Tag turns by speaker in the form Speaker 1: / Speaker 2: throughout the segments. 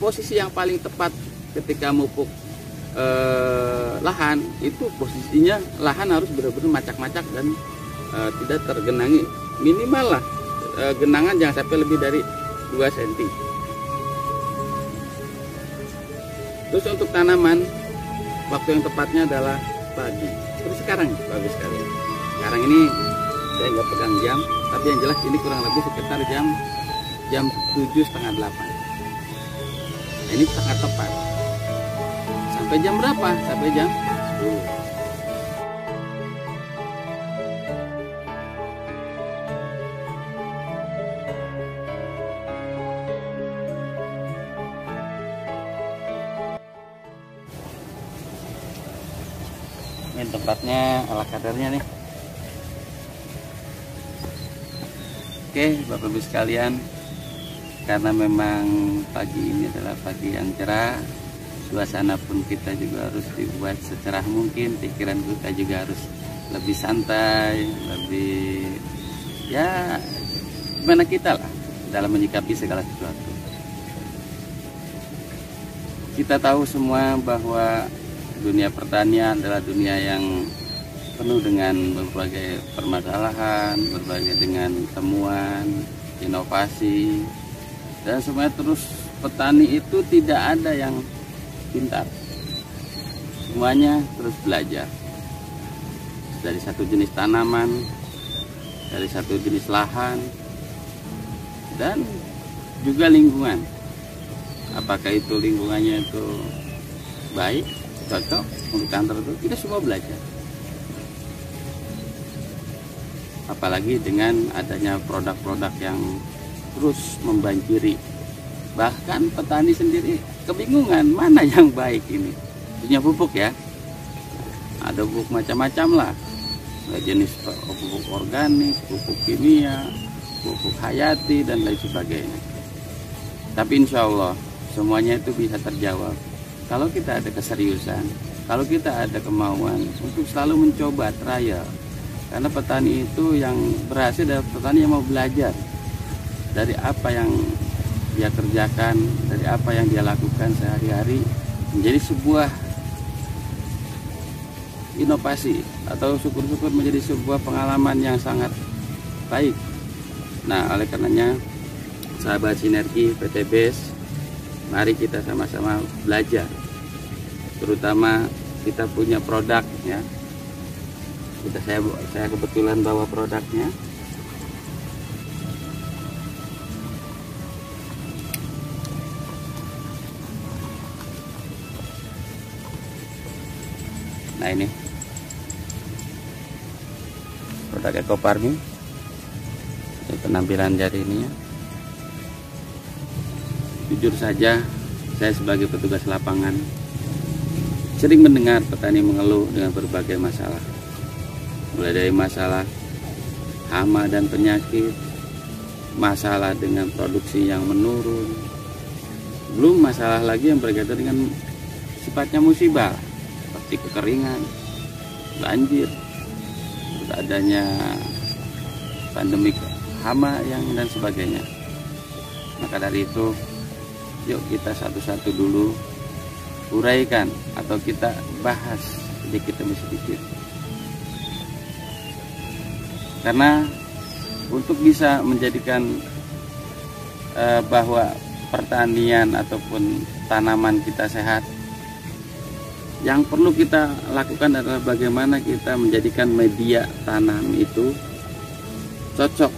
Speaker 1: posisi yang paling tepat ketika mupuk lahan itu posisinya lahan harus benar-benar macak-macak dan tidak tergenangi, minimal lah genangan jangan sampai lebih dari 2 cm. Terus untuk tanaman waktu yang tepatnya adalah pagi. Terus sekarang bagus sekali. Sekarang ini saya nggak pegang jam, tapi yang jelas ini kurang lebih sekitar jam 7:30, 8. Nah, ini sangat tepat. Sampai jam berapa? Sampai jam 10. Ini tempatnya ala kadarnya nih. Oke Bapak Ibu sekalian, karena memang pagi ini adalah pagi yang cerah, suasana pun kita juga harus dibuat secerah mungkin, pikiran kita juga harus lebih santai, lebih ya gimana kita lah dalam menyikapi segala sesuatu. Kita tahu semua bahwa dunia pertanian adalah dunia yang penuh dengan berbagai permasalahan, berbagai dengan temuan, inovasi, dan semuanya terus petani itu tidak ada yang pintar. Semuanya terus belajar. Dari satu jenis tanaman, dari satu jenis lahan, dan juga lingkungan. Apakah itu lingkungannya itu baik, cocok untuk kantor itu, kita semua belajar. Apalagi dengan adanya produk-produk yang terus membanjiri, bahkan petani sendiri kebingungan mana yang baik ini. Punya pupuk ya, ada pupuk macam-macam lah, ada jenis pupuk organik, pupuk kimia, pupuk hayati dan lain sebagainya. Tapi insya Allah semuanya itu bisa terjawab kalau kita ada keseriusan, kalau kita ada kemauan untuk selalu mencoba trial. Karena petani itu yang berhasil adalah petani yang mau belajar dari apa yang dia kerjakan, dari apa yang dia lakukan sehari-hari, menjadi sebuah inovasi atau syukur-syukur menjadi sebuah pengalaman yang sangat baik. Nah, oleh karenanya sahabat Sinergi PT BES, mari kita sama-sama belajar, terutama kita punya produk ya. Saya kebetulan bawa produknya. Nah ini produk Ekofarming, ini penampilan dari ini ya. Jujur saja, saya sebagai petugas lapangan sering mendengar petani mengeluh dengan berbagai masalah. Mulai dari masalah hama dan penyakit, masalah dengan produksi yang menurun, belum masalah lagi yang berkaitan dengan sifatnya musibah seperti kekeringan, banjir, adanya pandemi hama yang dan sebagainya. Maka dari itu, yuk kita satu-satu dulu uraikan atau kita bahas sedikit demi sedikit. Karena untuk bisa menjadikan bahwa pertanian ataupun tanaman kita sehat, yang perlu kita lakukan adalah bagaimana kita menjadikan media tanam itu cocok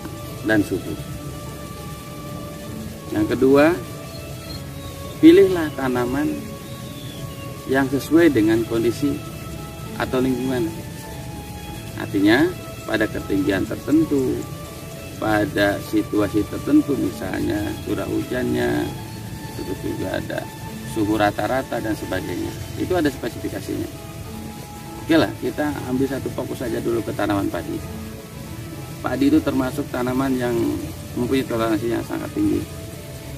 Speaker 1: dan subur. Yang kedua, pilihlah tanaman yang sesuai dengan kondisi atau lingkungan. Artinya pada ketinggian tertentu, pada situasi tertentu, misalnya curah hujannya, terus juga ada suhu rata-rata dan sebagainya. Itu ada spesifikasinya. Oke lah, kita ambil satu fokus saja dulu ke tanaman padi. Padi itu termasuk tanaman yang mempunyai toleransi yang sangat tinggi.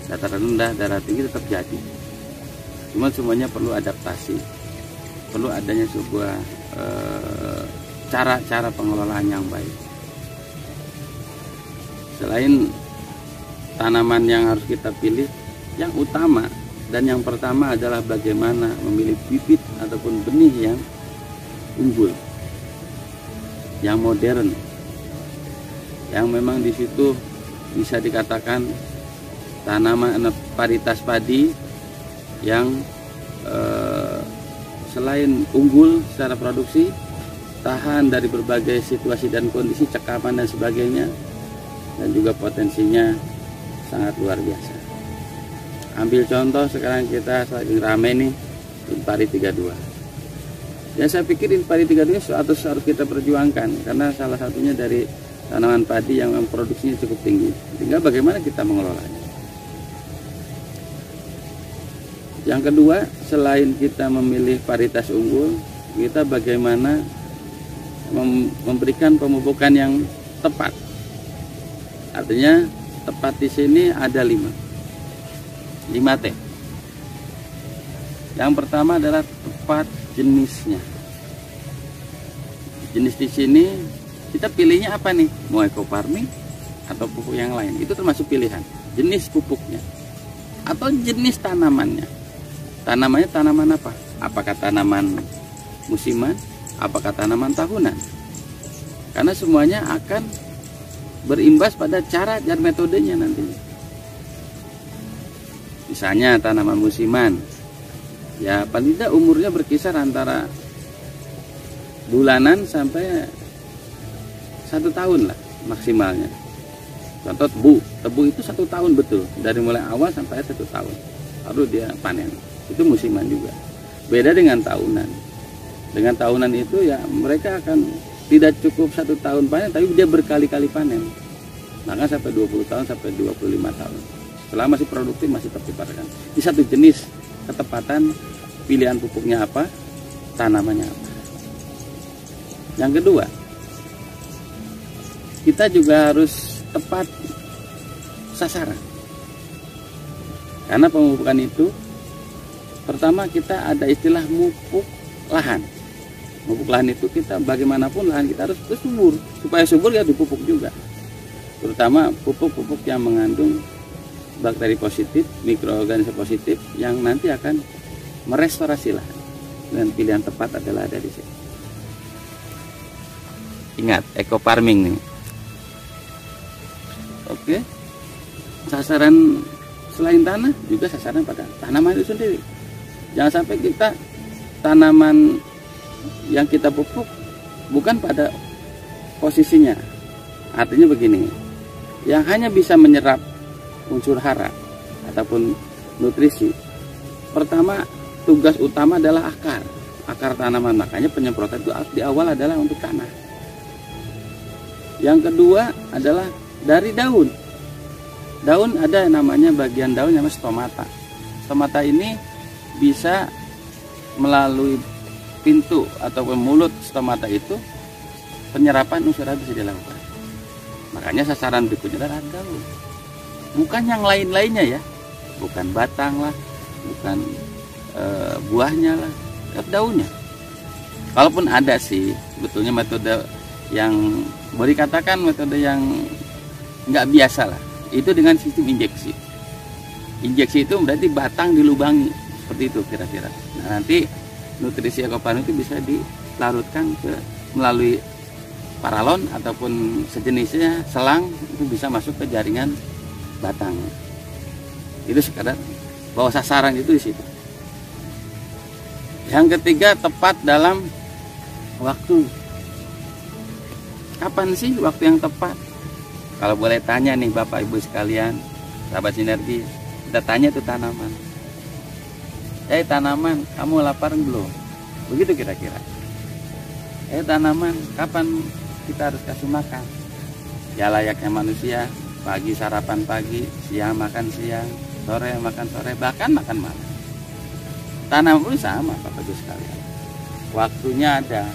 Speaker 1: Dataran rendah, daerah tinggi tetap jadi. Cuma semuanya perlu adaptasi, perlu adanya sebuah cara-cara pengelolaan yang baik. Selain tanaman yang harus kita pilih, yang utama Dan yang pertama adalah bagaimana memilih bibit ataupun benih yang unggul, yang modern, yang memang di situ bisa dikatakan tanaman varietas padi yang selain unggul secara produksi, tahan dari berbagai situasi dan kondisi, cekaman dan sebagainya, dan juga potensinya sangat luar biasa. Ambil contoh sekarang kita lagi rame nih Inpari 32. Ya saya pikir Inpari 32 harus kita perjuangkan karena salah satunya dari tanaman padi yang produksinya cukup tinggi. Tinggal bagaimana kita mengelolanya. Yang kedua, selain kita memilih varietas unggul, kita bagaimana memberikan pemupukan yang tepat. Artinya tepat di sini ada 5T. Yang pertama adalah tepat jenisnya. Jenis di sini kita pilihnya apa nih? Mau eco farming atau pupuk yang lain? Itu termasuk pilihan. Jenis pupuknya atau jenis tanamannya. Tanamannya tanaman apa? Apakah tanaman musiman? Apakah tanaman tahunan? Karena semuanya akan berimbas pada cara dan metodenya nantinya. Misalnya tanaman musiman, ya paling tidak umurnya berkisar antara bulanan sampai 1 tahun lah maksimalnya. Contoh tebu itu 1 tahun betul, dari mulai awal sampai 1 tahun, baru dia panen. Itu musiman juga. Beda dengan tahunan. Dengan tahunan itu ya mereka akan tidak cukup 1 tahun panen, tapi dia berkali-kali panen. Maka sampai 20 tahun sampai 25 tahun. Setelah masih produktif, masih tersebarkan. Di satu jenis, ketepatan pilihan pupuknya apa, tanamannya apa. Yang kedua, kita juga harus tepat sasaran. Karena pemupukan itu, pertama kita ada istilah mupuk lahan. Mupuk lahan itu kita bagaimanapun lahan kita harus subur. Supaya subur ya dipupuk juga. Terutama pupuk-pupuk yang mengandung bakteri positif, mikroorganisme positif yang nanti akan merestorasi lahan. Dan pilihan tepat adalah ada di sini. Ingat, eco farming nih. Oke. Sasaran selain tanah juga sasaran pada tanaman itu sendiri. Jangan sampai kita tanaman yang kita pupuk bukan pada posisinya. Artinya begini, yang hanya bisa menyerap unsur hara ataupun nutrisi, pertama tugas utama adalah akar tanaman. Makanya penyemprotan itu di awal adalah untuk tanah. Yang kedua adalah dari daun. Daun ada namanya bagian daun yang namanya stomata. Stomata ini bisa melalui pintu atau mulut stomata itu penyerapan unsur hara bisa dilakukan. Makanya sasaran berikutnya adalah daun. Bukan yang lain-lainnya ya. Bukan batang lah, bukan buahnya lah, daunnya. Kalaupun ada sih sebetulnya metode yang boleh dikatakan metode yang nggak biasa lah. Itu dengan sistem injeksi. Injeksi itu berarti batang dilubangi seperti itu kira-kira. Nah, nanti nutrisi eco farming itu bisa dilarutkan melalui paralon ataupun sejenisnya selang, itu bisa masuk ke jaringan batangnya. Itu sekadar bahwa sasaran itu di situ. Yang ketiga, tepat dalam waktu. Kapan sih waktu yang tepat? Kalau boleh tanya nih Bapak Ibu sekalian, sahabat sinergi, kita tanya tuh tanaman. Tanaman, kamu lapar belum? Begitu kira-kira. Tanaman, kapan kita harus kasih makan? Ya layaknya manusia, pagi sarapan pagi, siang makan siang, sore makan sore, bahkan makan malam. Tanaman pun sama Bapak Ibu sekalian. Waktunya ada.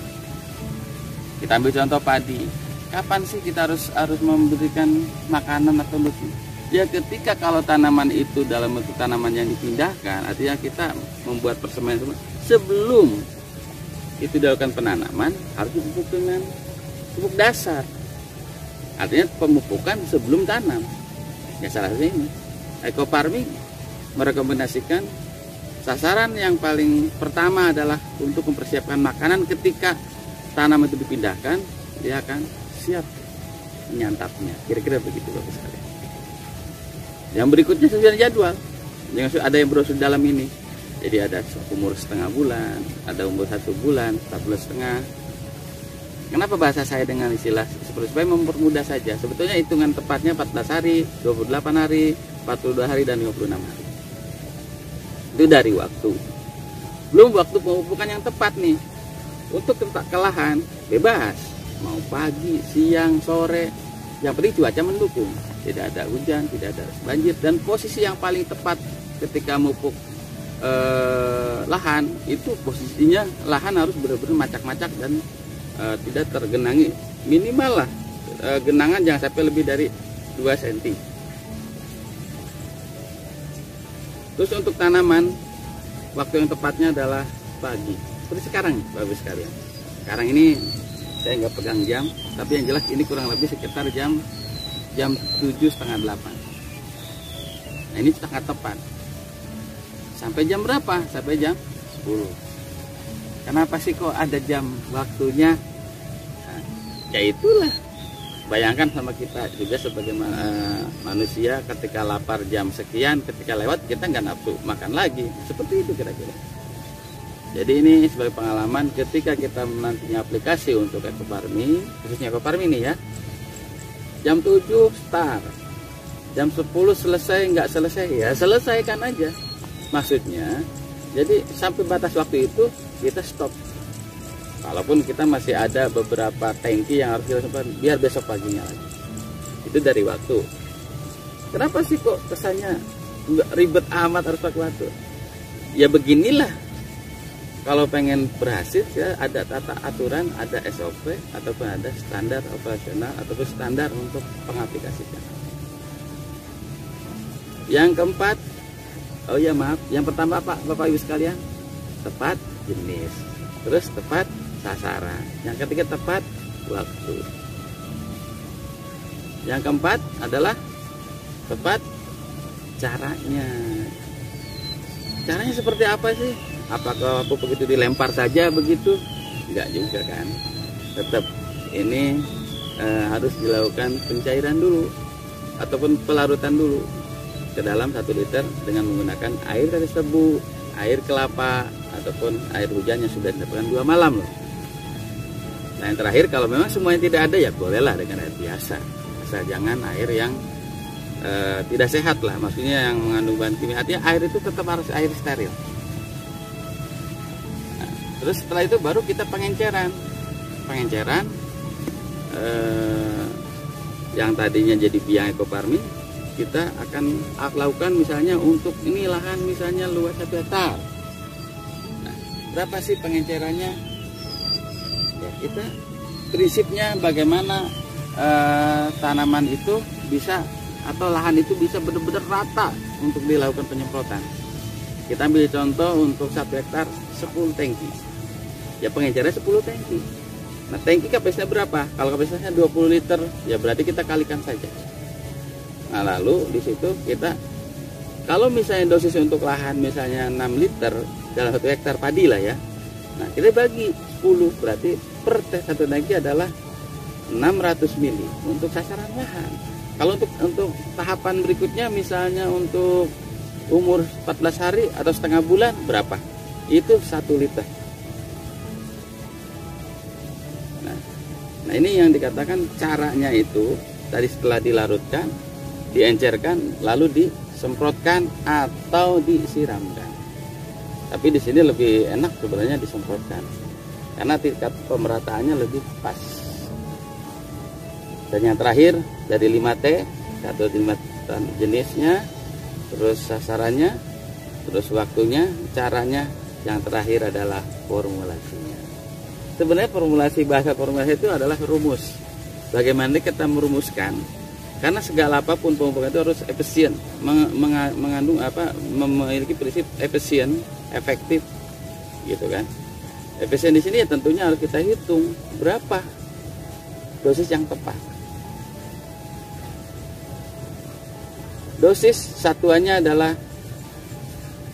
Speaker 1: Kita ambil contoh padi. Kapan sih kita harus memberikan makanan atau nutrisi? Ya ketika kalau tanaman itu dalam bentuk tanaman yang dipindahkan, artinya kita membuat persemaian sebelum itu dilakukan penanaman harus dipupuk dengan pupuk dasar. Artinya pemupukan sebelum tanam. Ya salah satu ini eco farming merekomendasikan sasaran yang paling pertama adalah untuk mempersiapkan makanan. Ketika tanaman itu dipindahkan, dia akan siap menyantapnya. Kira-kira begitu Bapak sekalian. Yang berikutnya sesuai jadwal. Yang ada yang brosur dalam ini. Jadi ada umur setengah bulan, ada umur 1 bulan, 4 bulan setengah. Kenapa bahasa saya dengan istilah seperti supaya mempermudah saja. Sebetulnya hitungan tepatnya 14 hari, 28 hari, 42 hari, dan 56 hari. Itu dari waktu. Belum waktu pemupukan yang tepat nih. Untuk tempat kelahan bebas, mau pagi, siang, sore, yang penting cuaca mendukung. Tidak ada hujan, tidak ada banjir, dan posisi yang paling tepat ketika memupuk lahan itu posisinya lahan harus benar-benar macak-macak dan tidak tergenangi. Minimal lah genangan jangan sampai lebih dari 2 cm. Terus untuk tanaman waktu yang tepatnya adalah pagi. Seperti sekarang Bapak sekalian. Sekarang ini saya nggak pegang jam, tapi yang jelas ini kurang lebih sekitar jam 7:30, 8. Nah ini sangat tepat. Sampai jam berapa? Sampai jam 10. Kenapa sih kok ada jam waktunya? Nah, ya itulah. Bayangkan sama kita juga sebagai manusia, ketika lapar jam sekian, ketika lewat kita nggak nafsu makan lagi. Seperti itu kira-kira. Jadi ini sebagai pengalaman ketika kita nantinya aplikasi untuk ekoparmi, khususnya ekoparmi ini ya. Jam 7 start. Jam 10 selesai, nggak selesai ya selesaikan aja. Maksudnya, jadi sampai batas waktu itu kita stop. Kalaupun kita masih ada beberapa tangki yang harus kita simpan, biar besok paginya lagi. Itu dari waktu. Kenapa sih kok kesannya nggak ribet amat harus pakai waktu? Ya beginilah. Kalau pengen berhasil, ya ada tata aturan, ada SOP, ataupun ada standar operasional, ataupun standar untuk pengaplikasikan. Yang keempat, oh ya maaf, yang pertama apa Bapak Ibu sekalian? Tepat jenis. Terus tepat sasaran. Yang ketiga tepat waktu. Yang keempat adalah tepat caranya. Caranya seperti apa sih? Apakah pupuk itu dilempar saja begitu? Enggak juga kan. Tetap ini harus dilakukan pencairan dulu ataupun pelarutan dulu ke dalam 1 liter dengan menggunakan air dari tebu, air kelapa, ataupun air hujan yang sudah didapatkan 2 malam loh. Nah yang terakhir, kalau memang semuanya tidak ada ya bolehlah dengan air biasa. Asal jangan air yang tidak sehat lah, maksudnya yang mengandung bahan kimia. Artinya air itu tetap harus air steril. Nah, terus setelah itu baru kita pengenceran. Pengenceran yang tadinya jadi biang ekoparmi, kita akan lakukan misalnya untuk ini lahan misalnya luas 1 hektar. Nah, berapa sih pengencerannya? Ya, kita prinsipnya bagaimana tanaman itu bisa atau lahan itu bisa benar-benar rata untuk dilakukan penyemprotan. Kita ambil contoh untuk 1 hektar 10 tangki. Ya pengencerannya 10 tangki. Nah tangki kapasitasnya berapa? Kalau kapasitasnya 20 liter, ya berarti kita kalikan saja. Nah lalu di situ kita, kalau misalnya dosis untuk lahan misalnya 6 liter dalam 1 hektar padi lah ya. Nah kita bagi 10, berarti per 1 tangki adalah 600 mili untuk sasaran lahan. Kalau untuk tahapan berikutnya misalnya untuk umur 14 hari atau setengah bulan berapa? Itu 1 liter. Nah ini yang dikatakan caranya itu tadi setelah dilarutkan, diencerkan, lalu disemprotkan atau disiramkan. Tapi di sini lebih enak sebenarnya disemprotkan karena tingkat pemerataannya lebih pas. Dan yang terakhir dari 5T, 5 jenisnya, terus sasarannya, terus waktunya, caranya, yang terakhir adalah formulasinya. Sebenarnya bahasa formulasi itu adalah rumus. Bagaimana kita merumuskan? Karena segala apapun pemupukan itu harus efisien, mengandung memiliki prinsip efisien, efektif, gitu kan? Efisien di sini ya tentunya harus kita hitung berapa dosis yang tepat. Dosis satuannya adalah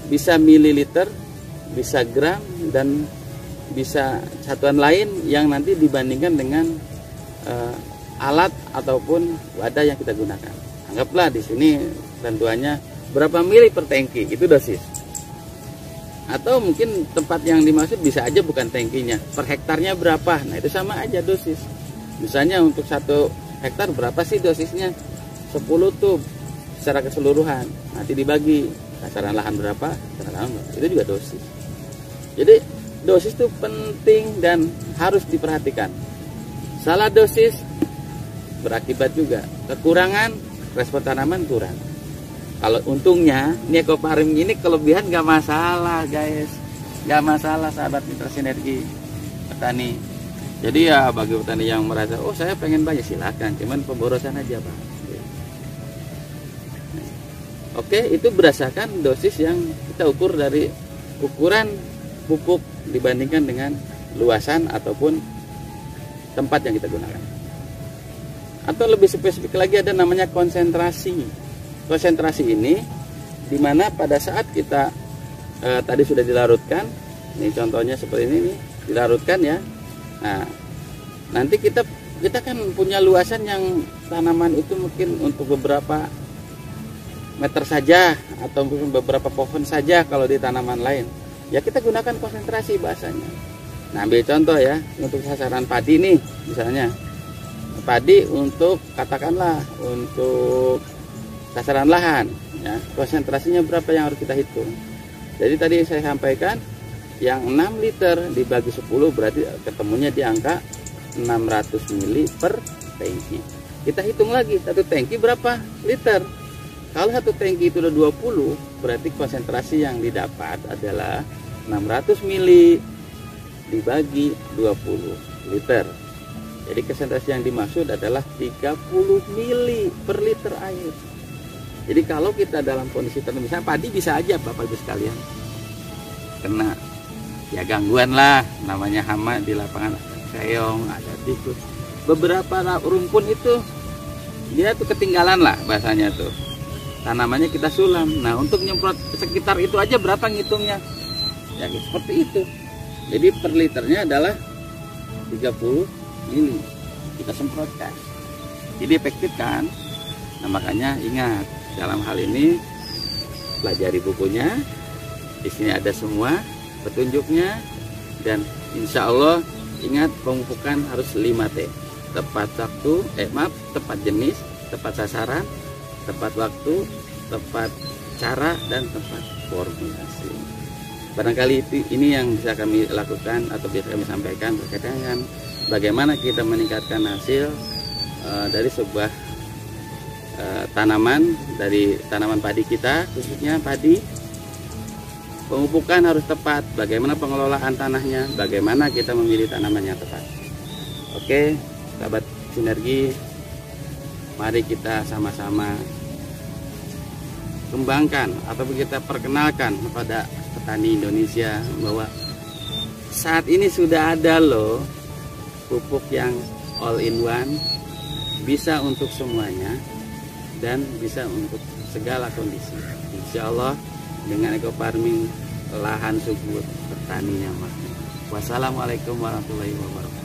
Speaker 1: bisa mililiter, bisa gram, dan bisa satuan lain yang nanti dibandingkan dengan alat ataupun wadah yang kita gunakan. Anggaplah di sini tentuannya berapa mili per tangki, itu dosis. Atau mungkin tempat yang dimaksud bisa aja bukan tangkinya, per hektarnya berapa, nah itu sama aja dosis. Misalnya untuk 1 hektar berapa sih dosisnya? 10 tub secara keseluruhan, nanti dibagi sasaran lahan berapa, sasaran lahan berapa, itu juga dosis. Jadi dosis itu penting dan harus diperhatikan. Salah dosis berakibat juga kekurangan respon tanaman kurang. Kalau untungnya ini ekofarming ini kelebihan nggak masalah guys, nggak masalah sahabat mitra sinergi petani. Jadi ya bagi petani yang merasa oh saya pengen banyak, silakan, cuman pemborosan aja Pak. Oke, itu berdasarkan dosis yang kita ukur dari ukuran pupuk dibandingkan dengan luasan ataupun tempat yang kita gunakan. Atau lebih spesifik lagi ada namanya konsentrasi. Konsentrasi ini dimana pada saat kita tadi sudah dilarutkan, ini contohnya seperti ini nih, dilarutkan ya. Nah, nanti kita kan punya luasan yang tanaman itu mungkin untuk beberapa meter saja atau mungkin beberapa pohon saja kalau di tanaman lain. Ya kita gunakan konsentrasi bahasanya. Nah, ambil contoh ya, untuk sasaran padi nih misalnya. Padi untuk katakanlah untuk sasaran lahan ya, konsentrasinya berapa yang harus kita hitung. Jadi tadi saya sampaikan yang 6 liter dibagi 10 berarti ketemunya di angka 600 mili per tangki. Kita hitung lagi satu tangki berapa liter. Kalau satu tangki itu udah 20 berarti konsentrasi yang didapat adalah 600 mili dibagi 20 liter. Jadi konsentrasi yang dimaksud adalah 30 mili per liter air. Jadi kalau kita dalam kondisi tertentu, misalnya padi bisa aja Bapak Ibu sekalian kena ya gangguan lah, namanya hama di lapangan, keong, ada tikus, beberapa rumpun itu dia tuh ketinggalan lah bahasanya tuh, tanamannya kita sulam. Nah untuk nyemprot sekitar itu aja berapa ngitungnya ya seperti itu. Jadi per liternya adalah 30 mili kita semprotkan, jadi efektif kan. Nah makanya ingat dalam hal ini pelajari bukunya, di sini ada semua petunjuknya, dan insya Allah ingat pemupukan harus 5T, tepat waktu, tepat jenis, tepat sasaran, tepat waktu, tepat cara, dan tepat formulasi. Barangkali ini yang bisa kami lakukan atau bisa kami sampaikan berkaitan dengan bagaimana kita meningkatkan hasil dari sebuah tanaman, dari tanaman padi kita, khususnya padi. Pemupukan harus tepat, bagaimana pengelolaan tanahnya, bagaimana kita memilih tanaman yang tepat. Oke, sahabat sinergi, mari kita sama-sama kembangkan atau kita perkenalkan kepada petani Indonesia bahwa saat ini sudah ada loh pupuk yang all in one, bisa untuk semuanya dan bisa untuk segala kondisi. Insya Allah dengan ekofarming lahan subur, petani yang makmur. Wassalamualaikum warahmatullahi wabarakatuh.